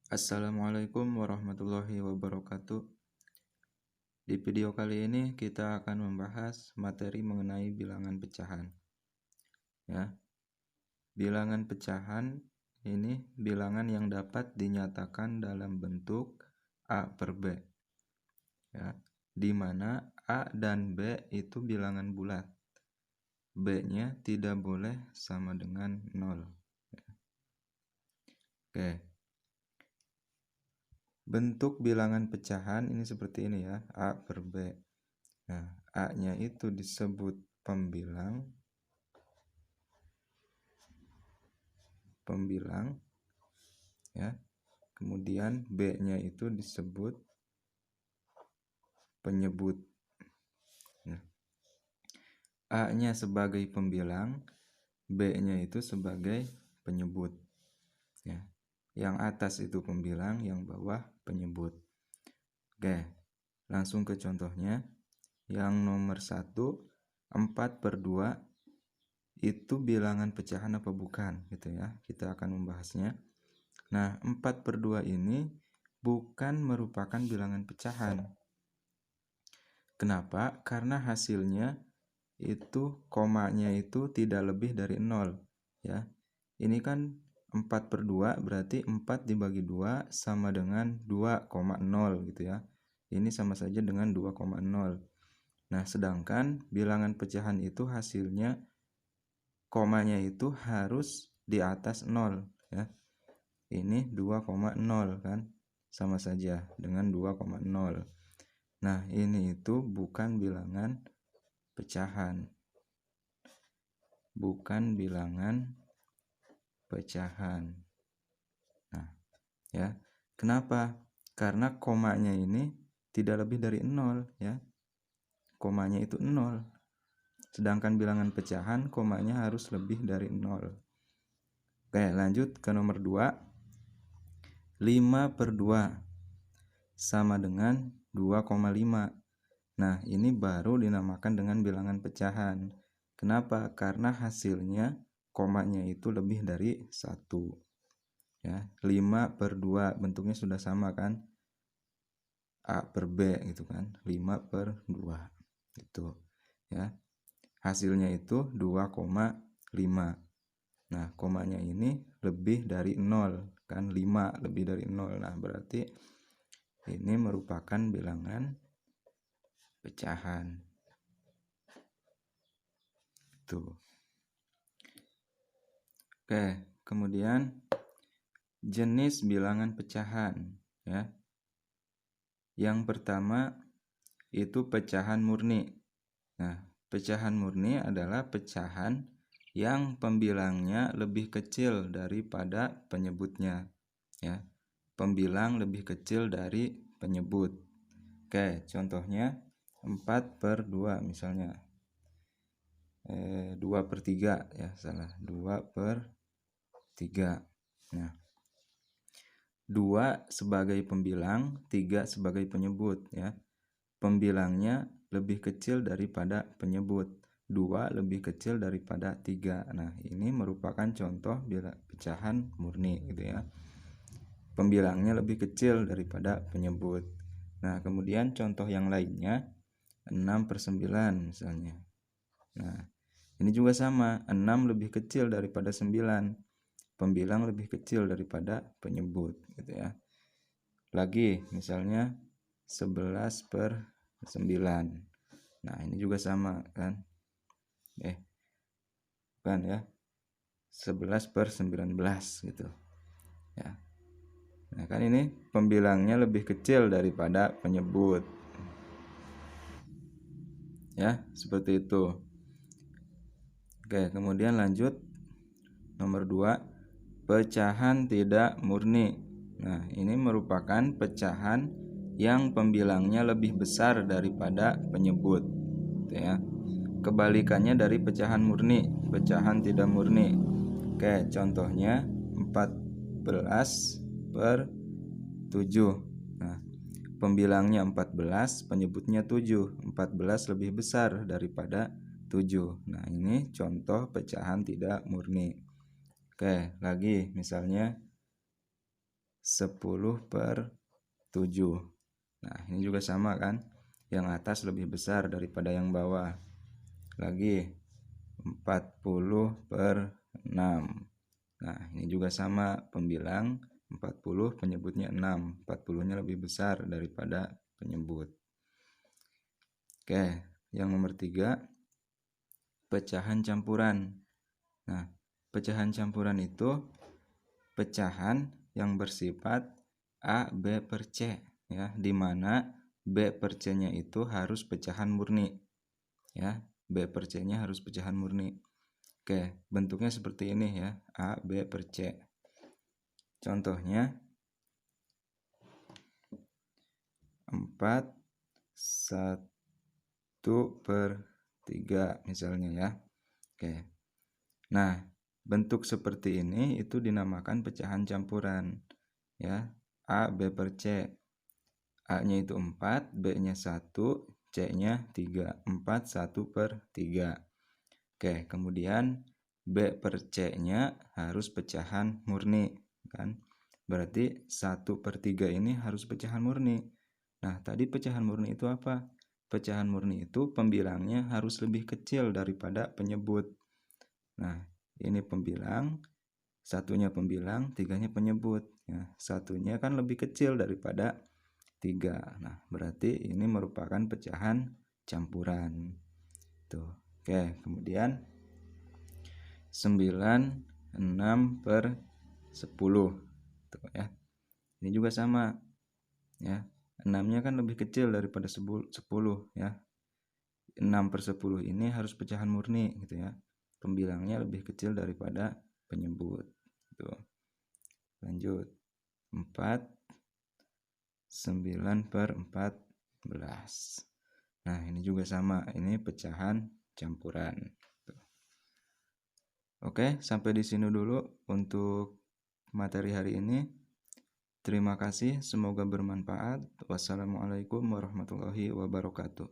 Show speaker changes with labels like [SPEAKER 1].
[SPEAKER 1] Assalamualaikum warahmatullahi wabarakatuh. Di video kali ini kita akan membahas materi mengenai bilangan pecahan. Ya, bilangan pecahan ini bilangan yang dapat dinyatakan dalam bentuk A per B. Ya, di mana A dan B itu bilangan bulat. B-nya tidak boleh sama dengan 0. Oke. Bentuk bilangan pecahan ini seperti ini ya, A per B. Nah, A-nya itu disebut pembilang ya. Kemudian B-nya itu disebut penyebut. Nah, A-nya sebagai pembilang, B-nya itu sebagai penyebut. Ya. Yang atas itu pembilang, yang bawah penyebut. Oke, langsung ke contohnya. Yang nomor 1, 4/2 itu bilangan pecahan apa bukan gitu ya. Kita akan membahasnya. Nah, 4/2 ini bukan merupakan bilangan pecahan. Kenapa? Karena hasilnya itu komanya itu tidak lebih dari 0 ya. Ini kan 4/2 berarti 4 dibagi 2 sama dengan 2,0 gitu ya. Ini sama saja dengan 2,0. Nah, sedangkan bilangan pecahan itu hasilnya komanya itu harus di atas 0 ya. Ini 2,0 kan, sama saja dengan 2,0. Nah, ini itu bukan bilangan pecahan. Bukan bilangan pecahan. Nah, ya. Kenapa? Karena komanya ini tidak lebih dari 0 ya. Komanya itu 0. Sedangkan bilangan pecahan komanya harus lebih dari 0. Oke, lanjut ke nomor 2. 5/2 sama dengan 2,5. Nah, ini baru dinamakan dengan bilangan pecahan. Kenapa? Karena hasilnya komanya itu lebih dari 1. Ya, 5/2 bentuknya sudah sama kan? A per B gitu kan. 5/2 gitu. Ya. Hasilnya itu 2,5. Nah, komanya ini lebih dari 0 kan, 5 lebih dari 0. Nah, berarti ini merupakan bilangan pecahan. Tuh. Oke, kemudian jenis bilangan pecahan ya. Yang pertama itu pecahan murni. Nah, pecahan murni adalah pecahan yang pembilangnya lebih kecil daripada penyebutnya ya. Pembilang lebih kecil dari penyebut. Oke, contohnya 4/2 misalnya. 2/3 ya, salah. 2/3. Nah, 2 sebagai pembilang, 3 sebagai penyebut ya. Pembilangnya lebih kecil daripada penyebut. 2 lebih kecil daripada 3. Nah, ini merupakan contoh pecahan murni gitu ya. Pembilangnya lebih kecil daripada penyebut. Nah, kemudian contoh yang lainnya 6/9 misalnya. Nah, ini juga sama, 6 lebih kecil daripada 9. Pembilang lebih kecil daripada penyebut gitu ya. Lagi misalnya 11/9. Nah, ini juga sama kan. Kan ya. 11/19 gitu. Ya. Nah, kan ini pembilangnya lebih kecil daripada penyebut. Ya, seperti itu. Oke, kemudian lanjut nomor 2, pecahan tidak murni. Nah, ini merupakan pecahan yang pembilangnya lebih besar daripada penyebut gitu ya. Kebalikannya dari pecahan murni, pecahan tidak murni. Oke, contohnya 14/7. Nah, pembilangnya 14, penyebutnya 7. 14 lebih besar daripada 7. Nah, ini contoh pecahan tidak murni. Oke, lagi misalnya 10/7. Nah, ini juga sama kan? Yang atas lebih besar daripada yang bawah. Lagi 40/6. Nah, ini juga sama, pembilang 40, penyebutnya 6. 40-nya lebih besar daripada penyebut. Oke, yang nomor 3, pecahan campuran. Nah, pecahan campuran itu pecahan yang bersifat A, B per C, ya, di mana B per C-nya itu harus pecahan murni. Ya, B per C-nya harus pecahan murni. Oke, bentuknya seperti ini ya, A, B per C. Contohnya 4, 1/3 misalnya ya. Oke. Nah, bentuk seperti ini itu dinamakan pecahan campuran. Ya, A, B per C. A-nya itu 4, B-nya 1, C-nya 3. 4, 1/3. Oke, kemudian B per C-nya harus pecahan murni, kan? Berarti 1/3 ini harus pecahan murni. Nah, tadi pecahan murni itu apa? Pecahan murni itu pembilangnya harus lebih kecil daripada penyebut. Nah, ini pembilang, satunya pembilang, tiganya penyebut. Ya, satunya kan lebih kecil daripada 3. Nah, berarti ini merupakan pecahan campuran. Tuh. Oke, kemudian 9, 6/10. Tuh ya. Ini juga sama. Ya. 6-nya kan lebih kecil daripada 10 ya. 6/10 ini harus pecahan murni gitu ya. Pembilangnya lebih kecil daripada penyebut. Tuh. Lanjut. 4, 9/14. Nah, ini juga sama. Ini pecahan campuran. Tuh. Oke, sampai di sini dulu untuk materi hari ini. Terima kasih, semoga bermanfaat. Wassalamualaikum warahmatullahi wabarakatuh.